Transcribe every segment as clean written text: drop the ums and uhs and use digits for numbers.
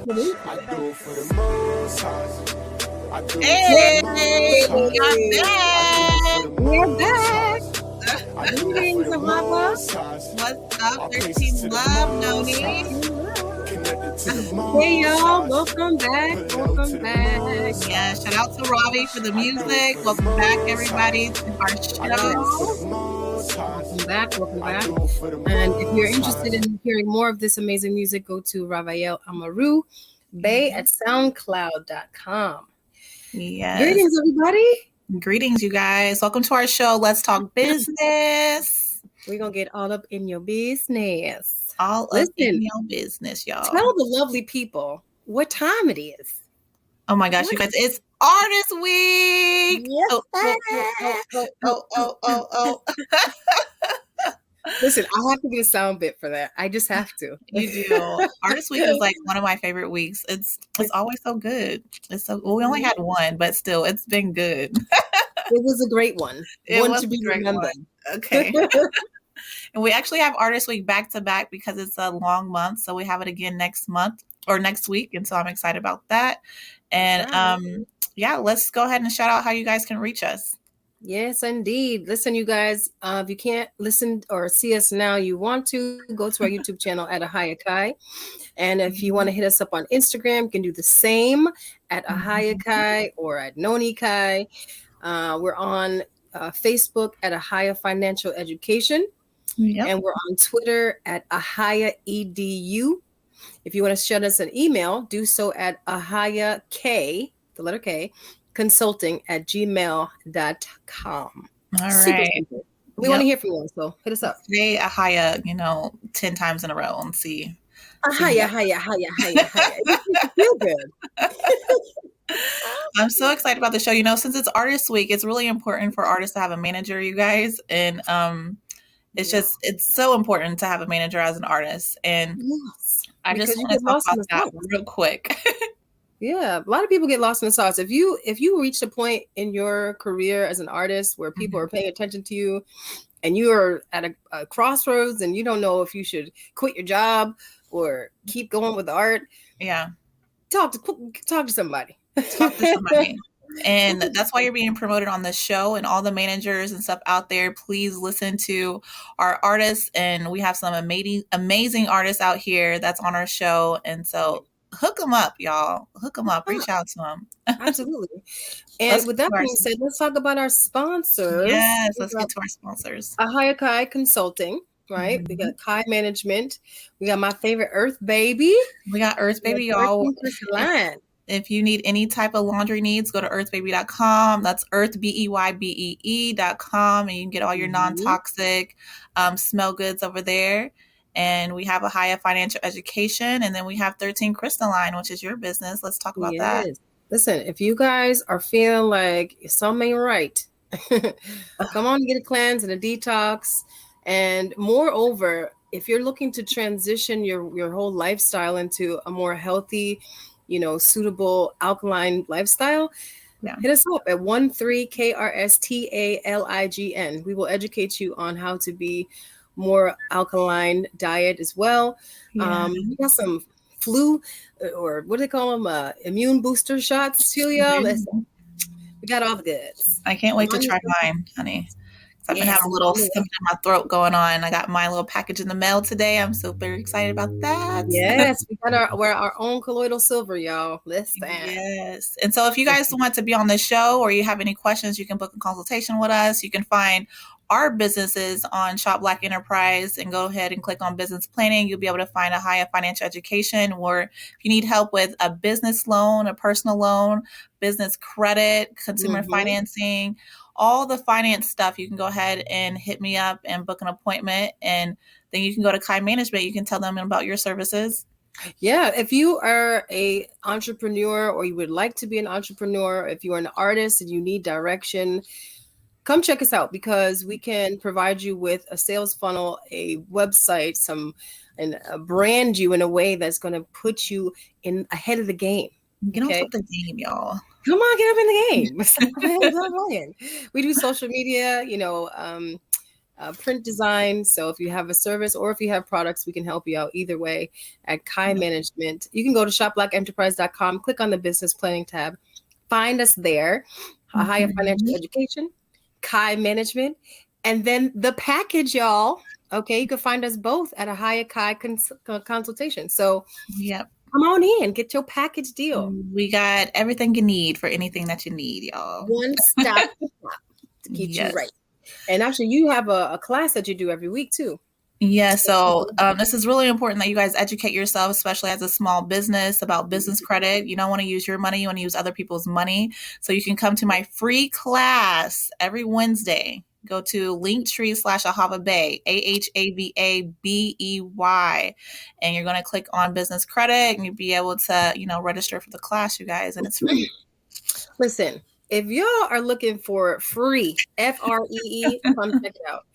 the week. I do it for the most high. I do Hey, it for the we're We're back. back. I do it Greetings, for the AHAVA. most high. What's up, All 13 praises to the Love, most Noni? high. Connected to the Hey, most y'all. high. Welcome back. Welcome back. Yeah, shout out to Ravi for the music. Welcome back, everybody, to our show. Welcome back. Welcome back. And if you're interested in hearing more of this amazing music, go to Ravael Amaru Bay at soundcloud.com. Yes. Greetings, everybody. Greetings, you guys. Welcome to our show. Let's talk business. We're going to get all up in your business. All up in your business, y'all. Tell the lovely people what time it is. Oh my gosh, you guys, it's Artist Week. Yes. Oh. Listen, I have to get a sound bit for that. I just have to. You do. Artist Week is like one of my favorite weeks. It's always so good. It's so we only had one, but still, it's been good. It was a great one. One to be remembered. Okay. And we actually have Artist Week back to back because it's a long month. So we have it again next month or next week. And so I'm excited about that. And yeah, let's go ahead and shout out how you guys can reach us. Yes, indeed. Listen, you guys, if you can't listen or see us now, you want to go to our YouTube channel at AHAVA. And if you want to hit us up on Instagram, you can do the same at AHAVA or at NONI. We're on Facebook at AHAVA Financial Education. Yep. And we're on Twitter at AHAVA EDU. If you want to send us an email, do so at AHAVA K, the letter K, consulting at gmail.com. All right. We want to hear from you, so hit us up. Say AHAVA, 10 times in a row and see. AHAVA. Feel good. I'm so excited about the show. Since it's Artist Week, it's really important for artists to have a manager, you guys. And it's so important to have a manager as an artist. And I just want to talk about that real quick. Yeah, a lot of people get lost in the sauce. If you reach a point in your career as an artist where people are paying attention to you and you are at a crossroads and you don't know if you should quit your job or keep going with the art, talk to somebody. And that's why you're being promoted on this show, and all the managers and stuff out there, please listen to our artists. And we have some amazing artists out here that's on our show. And so hook them up, y'all. Hook them up. Reach out to them. Absolutely. And with that being said, let's talk about our sponsors. Yes, let's get to our sponsors. AHAVA Consulting, right? We got Kai Management. We got my favorite Earth Baby. We got Earth Baby, y'all. Line. If you need any type of laundry needs, go to earthbaby.com. That's earthbeybe.com. And you can get all your non-toxic smell goods over there. And we have AHAVA Financial Education. And then we have 13 Crystalline, which is your business. Let's talk about that. Listen, if you guys are feeling like something ain't right, come on and get a cleanse and a detox. And moreover, if you're looking to transition your whole lifestyle into a more healthy, suitable alkaline lifestyle, hit us up at 13KRSTALIGN. We will educate you on how to be more alkaline diet as well. We got some flu or what do they call them? Immune booster shots too, y'all. Listen, we got all the goods. I can't wait to try mine, honey. I've been having a little something in my throat going on. I got my little package in the mail today. I'm super excited about that. Yes, we're our own colloidal silver, y'all. Listen. Yes. And so if you guys want to be on the show or you have any questions, you can book a consultation with us. You can find our businesses on Shop Black Enterprise and go ahead and click on business planning. You'll be able to find AHAVA Financial Education, or if you need help with a business loan, a personal loan, business credit, consumer financing, all the finance stuff, you can go ahead and hit me up and book an appointment. And then you can go to Kai Management. You can tell them about your services. Yeah, if you are an entrepreneur or you would like to be an entrepreneur, if you are an artist and you need direction, come check us out, because we can provide you with a sales funnel, a website, and brand you in a way that's going to put you ahead of the game. Get on top of the game, y'all. Come on, get up in the game. We do social media, print design. So if you have a service or if you have products, we can help you out either way at Kai Management. You can go to shopblackenterprise.com, click on the business planning tab, find us there, Higher Financial Education, Kai Management, and then the package, y'all. Okay, you can find us both at a Higher Kai consultation. So Yep. come on in, get your package deal. We got everything you need for anything that you need, y'all. One stop to get you right. And actually, you have a class that you do every week too. Yeah, so this is really important that you guys educate yourself, especially as a small business, about business credit. You don't want to use your money, you want to use other people's money. So you can come to my free class every Wednesday. Go to linktree/AHAVA Bay, AHAVA and you're going to click on business credit and you'll be able to, register for the class, you guys, and it's free. Listen, if y'all are looking for free, FREE, come check it out.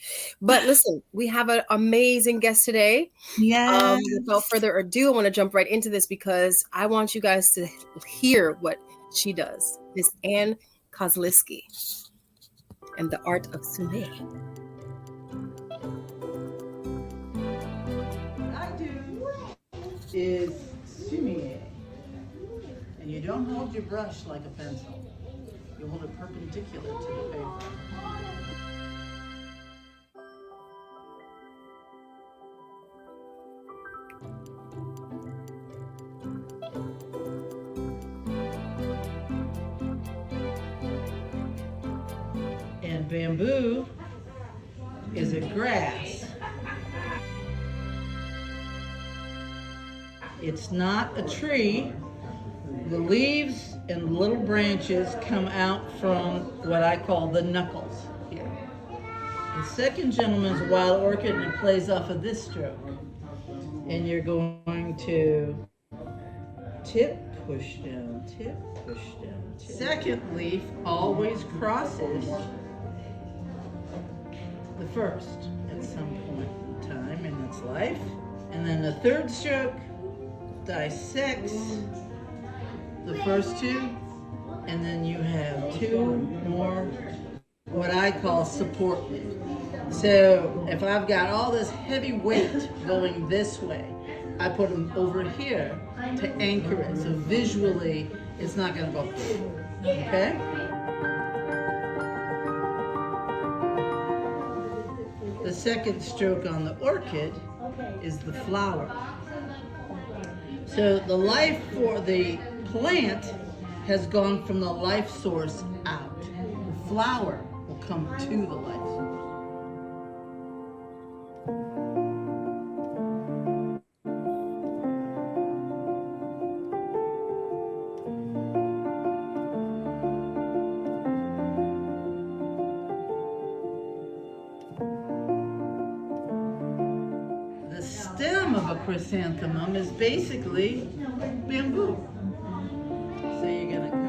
But listen, we have an amazing guest today. Yes. Without further ado, I want to jump right into this because I want you guys to hear what she does. Miss Ann Kozlowski and the art of Sume. What I do is Sume. And you don't hold your brush like a pencil. You hold it perpendicular to the paper. And bamboo is a grass. It's not a tree. The leaves and little branches come out from what I call the knuckles here. The second gentleman is a wild orchid and it plays off of this stroke. And you're going to tip, push down, tip, push down, tip. Second leaf always crosses the first at some point in time in its life. And then the third stroke dissects the first two, and then you have two more what I call support leaf. So if I've got all this heavy weight going this way, I put them over here to anchor it. So visually, it's not going to go through. Okay? The second stroke on the orchid is the flower. So the life for the plant has gone from the life source out. The flower will come to the life source. The stem of a chrysanthemum is basically bamboo. So you're gonna come.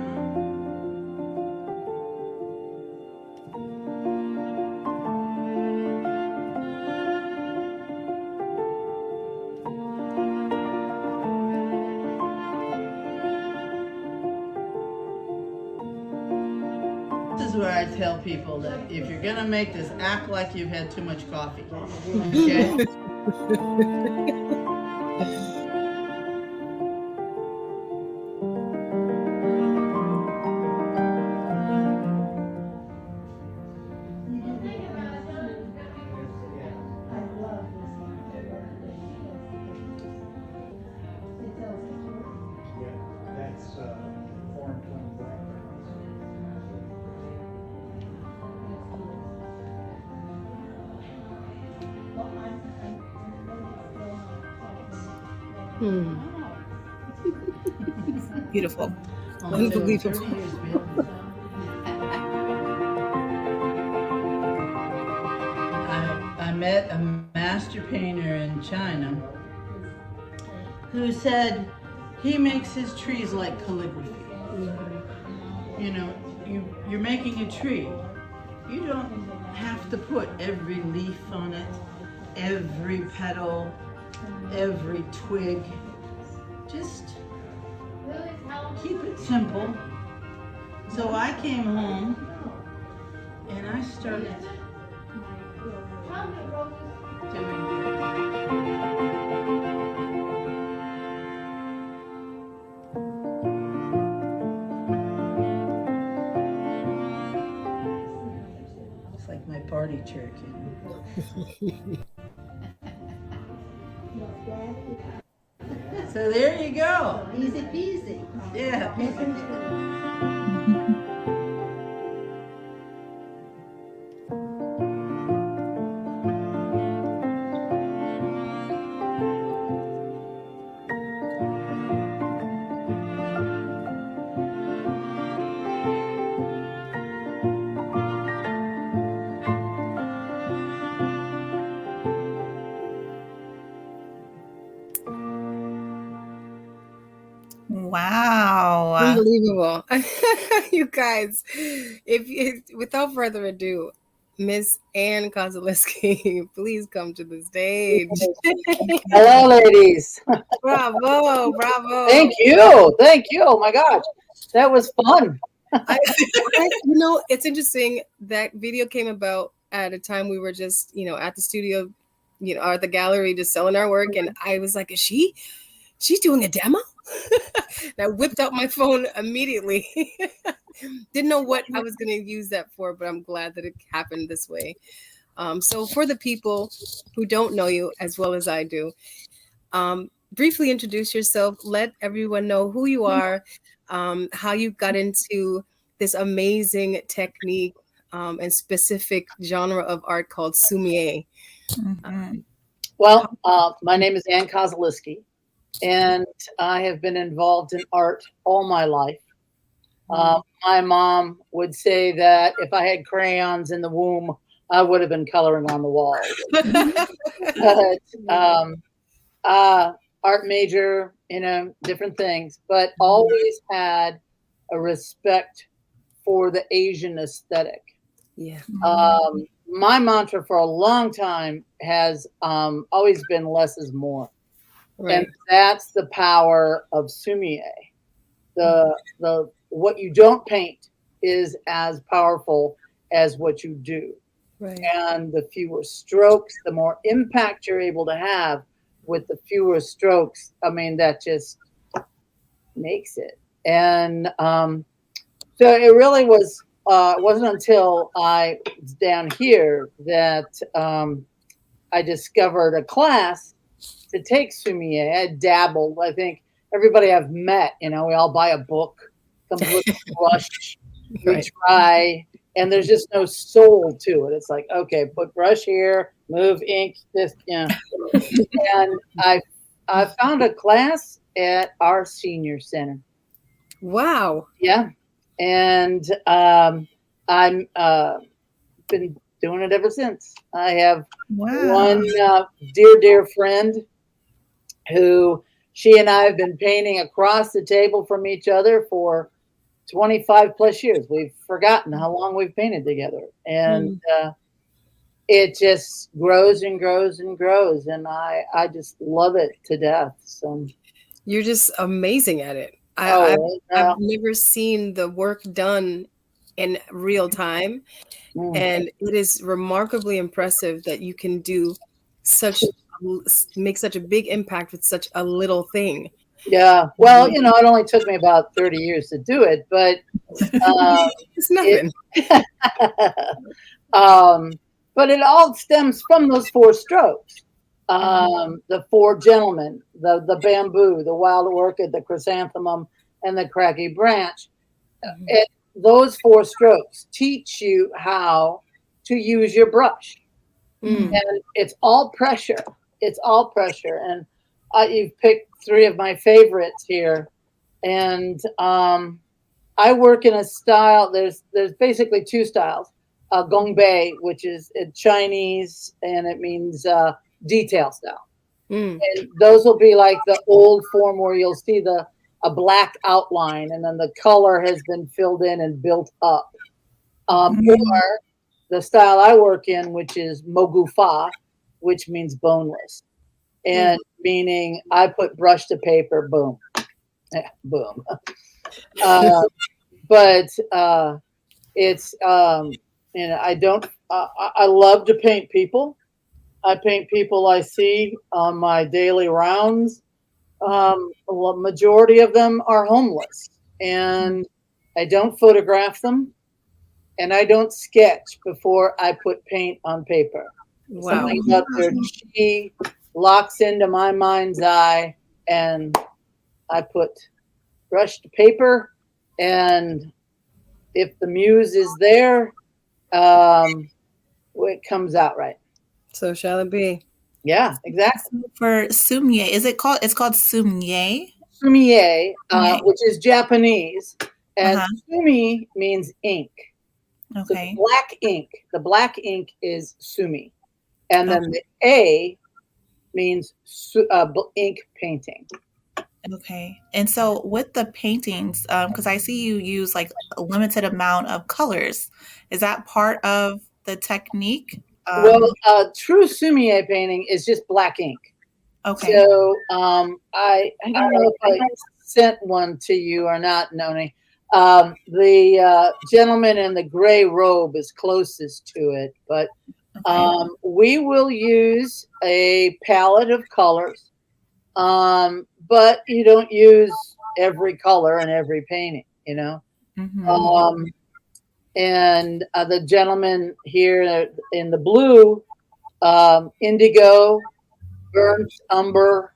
This is where I tell people that if you're gonna make this, act like you've had too much coffee. Okay? That's foreign twin blackberries. Beautiful. Unbelievable. I met a master painter in China who said he makes his trees like calligraphy. You know, you're making a tree. You don't have to put every leaf on it, every petal, every twig. Just keep it simple. So I came home and I started It's like my party trick, So there you go. Easy peasy. Yeah. Wow. Unbelievable. You guys, without further ado, Miss Ann Kozaleski, please come to the stage. Hello, ladies. Bravo, bravo. Thank you. Thank you. Oh my gosh. That was fun. It's interesting. That video came about at a time we were just, at the studio, or at the gallery just selling our work. And I was like, she's doing a demo? And I whipped out my phone immediately. Didn't know what I was going to use that for, but I'm glad that it happened this way. So for the people who don't know you as well as I do, briefly introduce yourself. Let everyone know who you are, how you got into this amazing technique and specific genre of art called sumie. Well, my name is Ann Kozaleski, and I have been involved in art all my life. My mom would say that if I had crayons in the womb, I would have been coloring on the walls. But art major, different things, but always had a respect for the Asian aesthetic. Yeah. My mantra for a long time has always been less is more. Right. And that's the power of sumie. The what you don't paint is as powerful as what you do. Right. And the fewer strokes, the more impact you're able to have with the fewer strokes. I mean, that just makes it. And so it really was. It wasn't until I was down here that I discovered a class to take sumie. I dabbled. I think everybody I've met, we all buy a book, comes with a brush, we try, and there's just no soul to it. It's like, okay, put brush here, move ink, this, And I found a class at our senior center. Wow. Yeah. And I'm been doing it ever since. I have one dear friend who she and I have been painting across the table from each other for 25 plus years. We've forgotten how long we've painted together. And it just grows and grows and grows. And I just love it to death. So you're just amazing at it. I've never seen the work done in real time. And it is remarkably impressive that you can make such a big impact with such a little thing. Yeah. Well, it only took me about 30 years to do it, but it's nothing. But it all stems from those four strokes. The four gentlemen, the bamboo, the wild orchid, the chrysanthemum, and the craggy branch. Those four strokes teach you how to use your brush. And it's all pressure. It's all pressure. And you've picked three of my favorites here. And I work in a style, there's basically two styles. Gongbei, which is Chinese, and it means detail style. And those will be like the old form where you'll see a black outline, and then the color has been filled in and built up. Or the style I work in, which is mogufa, which means boneless, and meaning I put brush to paper, boom, boom. But it's I love to paint people. I paint people I see on my daily rounds. Majority of them are homeless, and I don't photograph them, and I don't sketch before I put paint on paper. Wow. Something about their chi locks into my mind's eye, and I put brush to paper, and if the muse is there, it comes out right. So shall it be? Yeah, exactly. For sumie, it's called sumie? Sumie, Sumie. which is Japanese, and Uh-huh. sumi means ink. So Okay. the black ink is sumi, and then Okay. the A means ink painting. Okay. And so with the paintings, because I see you use like a limited amount of colors, is that part of the technique? Well, true sumie painting is just black ink. Okay. So I don't know if I sent one to you or not, Noni. The gentleman in the gray robe is closest to it, but Okay. we will use a palette of colors, but you don't use every color in every painting, you know. Mm-hmm. And the gentleman here in the blue, indigo, burnt umber,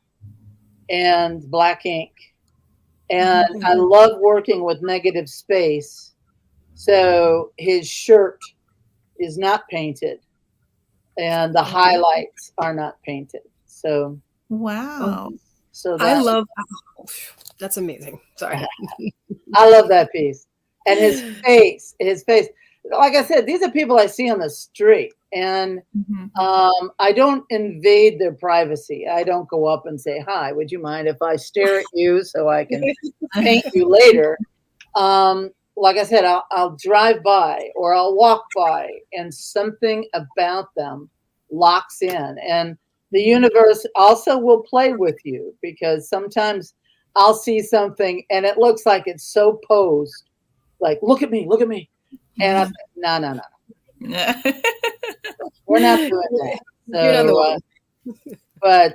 and black ink. And I love working with negative space. So his shirt is not painted, and the highlights are not painted. So, Wow. I that love. That's amazing. Sorry. I love that piece. And his face. Like I said, these are people I see on the street, and Mm-hmm. I don't invade their privacy. I don't go up and say, "Hi, would you mind if I stare at you so I can paint you later?" Like I said, I'll drive by or I'll walk by, and something about them locks in. And the universe also will play with you, because sometimes I'll see something and it looks like it's so posed, like, look at me. And I think, no, we're not doing that. You're not the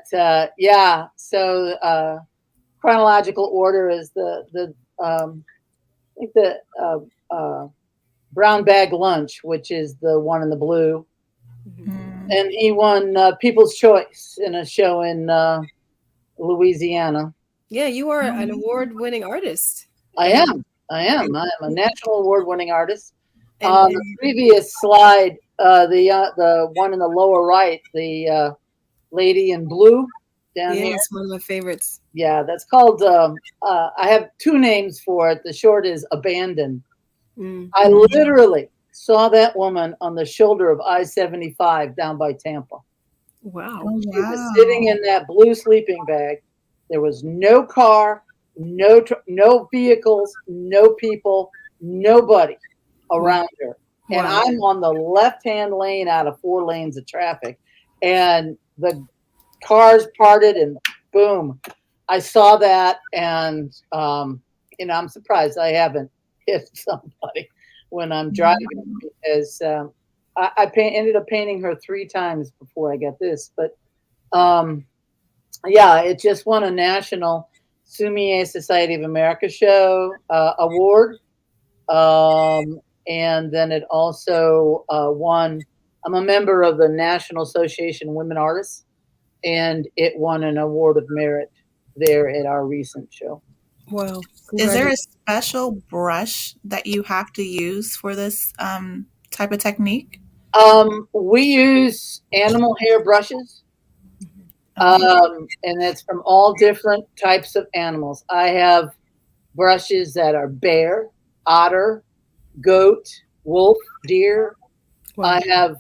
So, one. yeah, so chronological order is I think the brown bag lunch, which is the one in the blue, and he won People's Choice in a show in Louisiana. Yeah, you are an award-winning artist. I And am. I am a national award-winning artist. and, The previous slide, the one in the lower right, the lady in blue down yeah, here. it's one of my favorites. Yeah, that's called. I have two names for it. The short is Abandon. I literally saw that woman on the shoulder of I-75 down by Tampa. Wow. Oh, She was sitting in that blue sleeping bag. There was no car, no vehicles, no people, nobody around her. And Wow. I'm on the left-hand lane out of 4 lanes of traffic, and the cars parted, and boom, I saw that, and I'm surprised I haven't hit somebody when I'm driving, because I ended up painting her 3 times before I got this. But yeah, it just won a national Sumie Society of America show award, and then it also won. I'm a member of the National Association of Women Artists, and it won an award of merit there at our recent show. Wow. Is there a Congratulations. special brush that you have to use for this type of technique? We use animal hair brushes, Okay. and it's from all different types of animals. I have brushes that are bear, otter, goat, wolf, deer. Wow. I have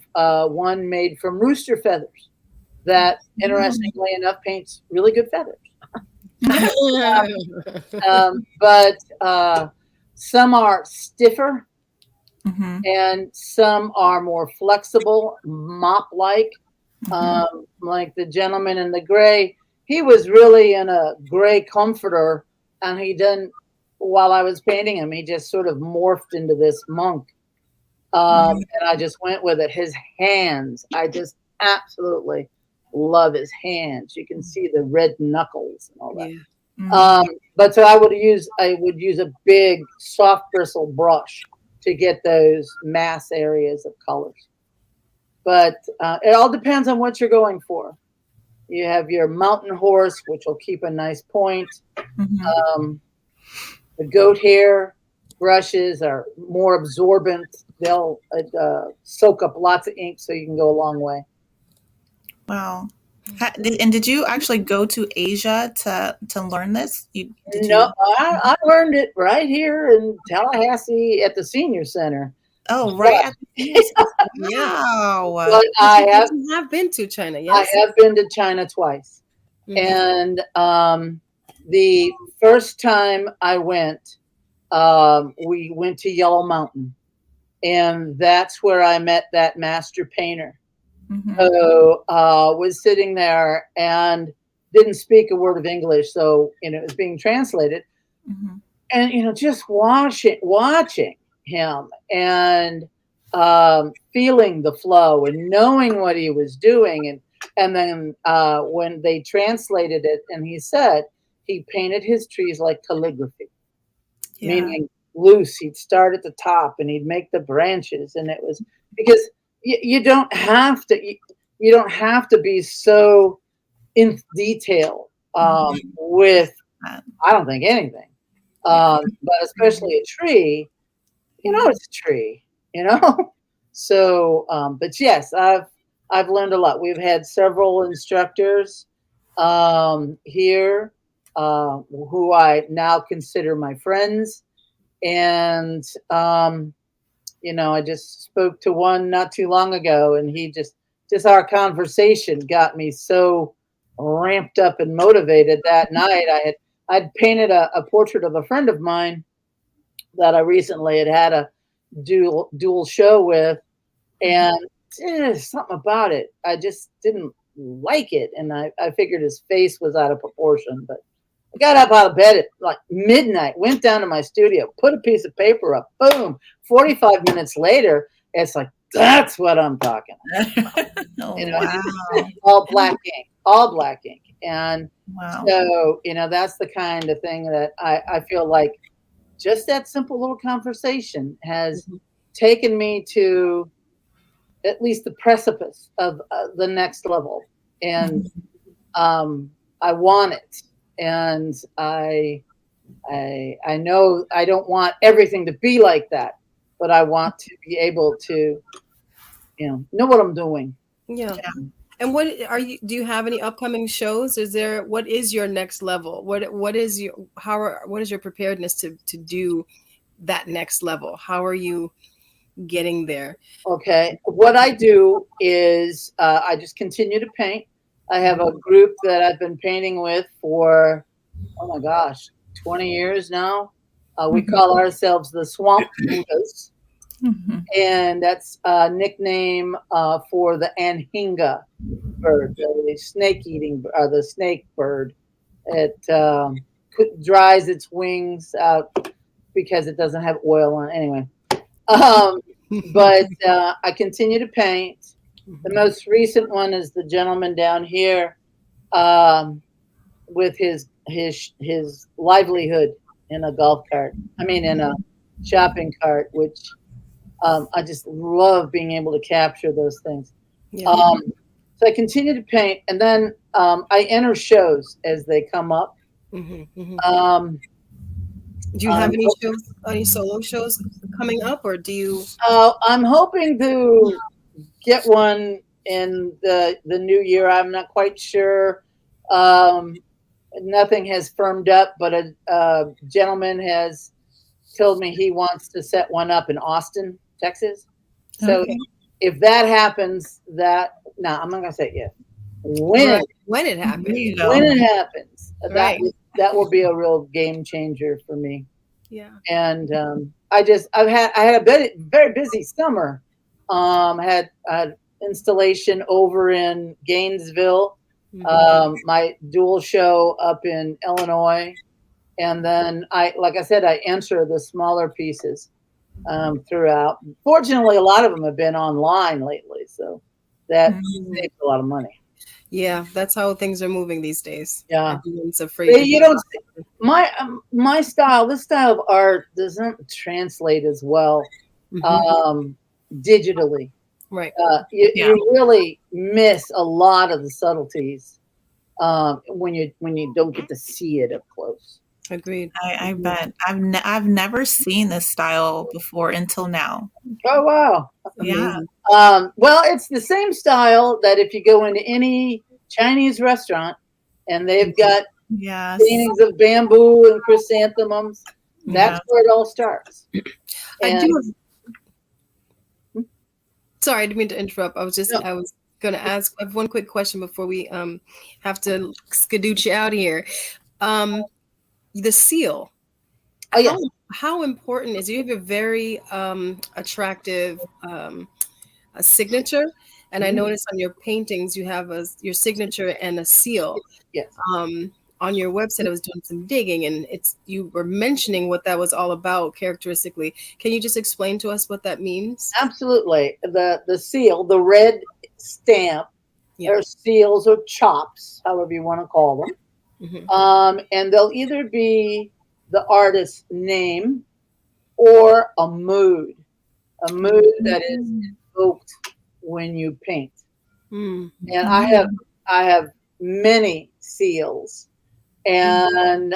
one made from rooster feathers that, interestingly enough, paints really good feathers. But some are stiffer Mm-hmm. and some are more flexible, mop-like. Like the gentleman in the gray, he was really in a gray comforter, and while I was painting him, he just sort of morphed into this monk. And I just went with it. His hands, I just absolutely love his hands. You can see the red knuckles and all that. Yeah. But so I would use a big soft bristle brush to get those mass areas of colors. But it all depends on what you're going for. You have your mountain horse, which will keep a nice point. Mm-hmm. The goat hair brushes are more absorbent. They'll soak up lots of ink, so you can go a long way. Wow. Did you actually go to Asia to learn this? No, I learned it right here in Tallahassee at the senior center. Oh, right at the Wow. But I have been to China, yes? I have been to China twice. And the first time I went, we went to Yellow Mountain. And that's where I met that master painter. Mm-hmm. So was sitting there and didn't speak a word of English. So, it was being translated. Mm-hmm. And, just watching him and feeling the flow and knowing what he was doing. And then when they translated it, and he said he painted his trees like calligraphy, meaning loose. He'd start at the top and he'd make the branches. And it was because you don't have to be so in detail with, I don't think, anything. But especially a tree, it's a tree, So, but yes, I've learned a lot. We've had several instructors here who I now consider my friends. And, I just spoke to one not too long ago, and he just our conversation got me so ramped up and motivated that night. I'd painted a portrait of a friend of mine that I recently had a dual show with, and something about it, I just didn't like it. And I figured his face was out of proportion, but I got up out of bed at like midnight, went down to my studio, put a piece of paper up, boom. 45 minutes later, it's like, that's what I'm talking about. Wow. all black ink. And wow. So, that's the kind of thing that I feel like just that simple little conversation has taken me to at least the precipice of the next level. And I want it. And I know I don't want everything to be like that, but I want to be able to, know what I'm doing. Yeah. And do you have any upcoming shows? What is your next level? What is your preparedness to do that next level? How are you getting there? Okay. What I do is I just continue to paint. I have a group that I've been painting with for, oh my gosh, 20 years now. We call ourselves the Swamp Buddhas. And that's a nickname for the anhinga bird, the the snake bird. It dries its wings out because it doesn't have oil on it. Anyway. But I continue to paint. The most recent one is the gentleman down here with his livelihood in a golf cart. In a shopping cart, which I just love being able to capture those things. Yeah. So I continue to paint, and then I enter shows as they come up. Do you have any solo shows coming up, or do you? I'm hoping to get one in the new year. I'm not quite sure. Nothing has firmed up, but a gentleman has told me he wants to set one up in Austin, Texas. So if that happens, I'm not going to say it yet. When it happens. When it happens, Right. that will be a real game changer for me. Yeah. And I had a very busy summer. Had an installation over in Gainesville, my dual show up in Illinois, and then like I said, I enter the smaller pieces throughout. Fortunately, a lot of them have been online lately, so that saves a lot of money. Yeah, that's how things are moving these days. Yeah. Everyone's afraid to You do don't my style. This style of art doesn't translate as well Mhm. digitally. Right. Yeah. You really miss a lot of the subtleties when you don't get to see it up close. Agreed. I bet. I've never seen this style before until now. Oh wow. Yeah. Amazing. Well, it's the same style that if you go into any Chinese restaurant and they've got Yes. paintings of bamboo and chrysanthemums, that's Yeah. where it all starts. I And do sorry, I didn't mean to interrupt. no, I was gonna ask, I have one quick question before we have to skadooch you out here. Um the seal. oh yeah, How important is, you have a very attractive a signature, and I Mhm. noticed on your paintings you have your signature and a seal. yes, On your website, I was doing some digging, and you were mentioning what that was all about characteristically. Can you just explain to us what that means? absolutely. The seal, the red stamp, Yeah. or seals or chops, however you want to call them. Hmm. And they'll either be the artist's name or a mood that is evoked when you paint. Mm. And I have many seals, and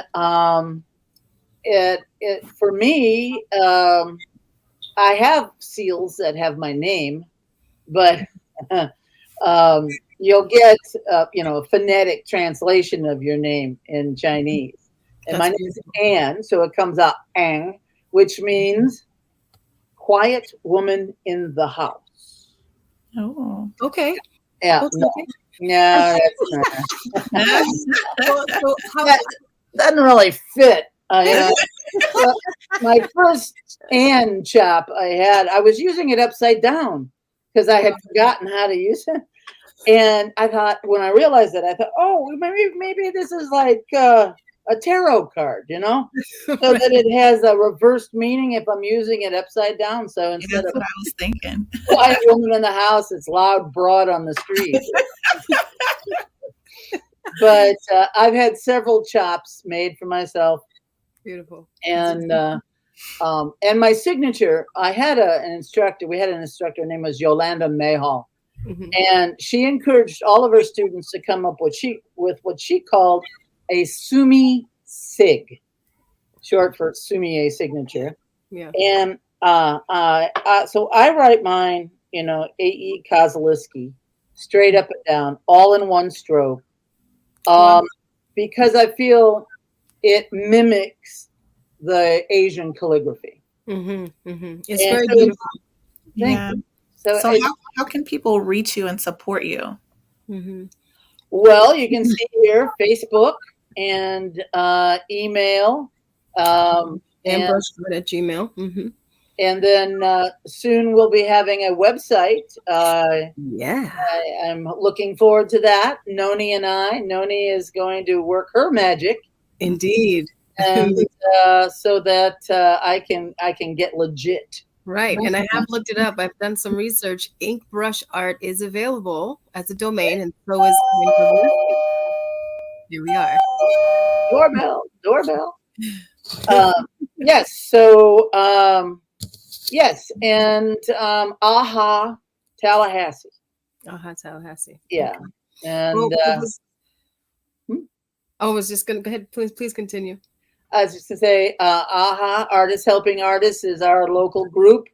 it for me, I have seals that have my name, but you'll get a phonetic translation of your name in Chinese. And my That's name is beautiful. Anne, so it comes out Ang, which means quiet woman in the house. Oh. Okay. Yeah, We'll no, take it. no, that's not. So how, That doesn't really fit. Well, my first Anne chop I was using it upside down because I had forgotten how to use it. And I thought, when I realized it, I thought, oh, maybe this is like a tarot card, so that it has a reversed meaning if I'm using it upside down. So instead That's of what I was thinking. quiet woman in the house, it's loud broad on the street. But I've had several chops made for myself, beautiful. and my signature. I had an instructor. We had an instructor. Her name was Yolanda Mayhall. Mhm. And she encouraged all of her students to come up with what she called a sumi sig, short for sumier signature. Yeah. And so I write mine, A.E. Kozaliski, straight up and down, all in one stroke, because I feel it mimics the Asian calligraphy. Mm-hmm, mm-hmm. It's And very so beautiful. thank Yeah. you. So, So how can people reach you and support you? Mm-hmm. well, you can see here Facebook and email, And and brushwood at Gmail. Mm-hmm. and then soon we'll be having a website. Yeah. I'm looking forward to that. Noni is going to work her magic, Indeed. and so that I can get legit. Right. And I have looked it up. I've done some research. Ink brush art is available as a domain, and so is here we are. Doorbell. Yes. So yes, and AHA Tallahassee. Tallahassee. Yeah, Okay. and I was just gonna go ahead. Please continue. I was just to say, AHA Artists Helping Artists is our local group.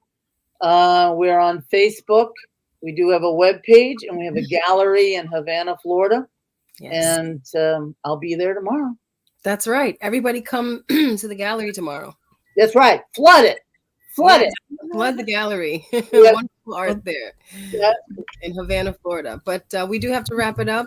We're on Facebook. We do have a web page, and we have a gallery in Havana, Florida. Yes. And I'll be there tomorrow. That's right. Everybody come to the gallery tomorrow. That's right. Flood it. Yes, flood the gallery. Yep. Wonderful art there Yep. in Havana, Florida. But we do have to wrap it up.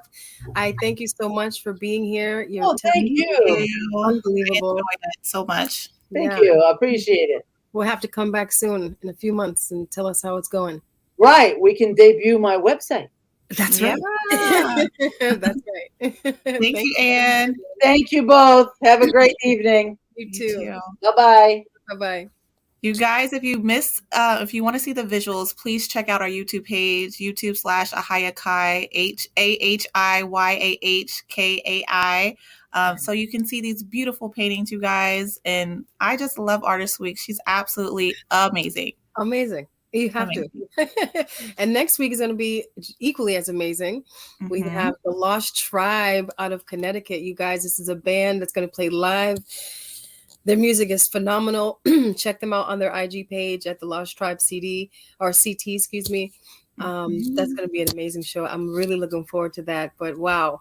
I thank you so much for being here. Your Thank you. unbelievable. I enjoyed it so much. Thank you. I appreciate it. We'll have to come back soon in a few months and tell us how it's going. Right. We can debut my website. That's Yeah. right. That's right. Thank you, Anne. Thank you both. Have a great evening. You too. too. Bye-bye. Bye-bye. You guys, if you want to see the visuals, please check out our YouTube page, YouTube/AHAYAKAI, AHIYAHKAI. So you can see these beautiful paintings, you guys. And I just love Artist Week. She's absolutely amazing. Amazing. You have to. And next week is going to be equally as amazing. Mm-hmm. We have the Lost Tribe out of Connecticut. You guys, this is a band that's going to play live. Their music is phenomenal. Check them out on their IG page at the Lost Tribe CD or CT, excuse me. That's going to be an amazing show. I'm really looking forward to that. But wow.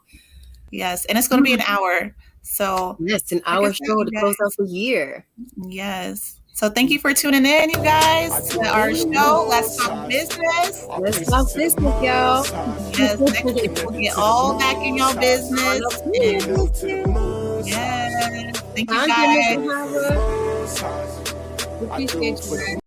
Yes. And it's going to be an hour. So yes, an hour show to close out the year. Yes. So thank you for tuning in, you guys, to our show. Let's talk business. Let's talk business, y'all. Yes, next week we'll get all back in your business. Yes. Thank you, guys. Appreciate you, guys.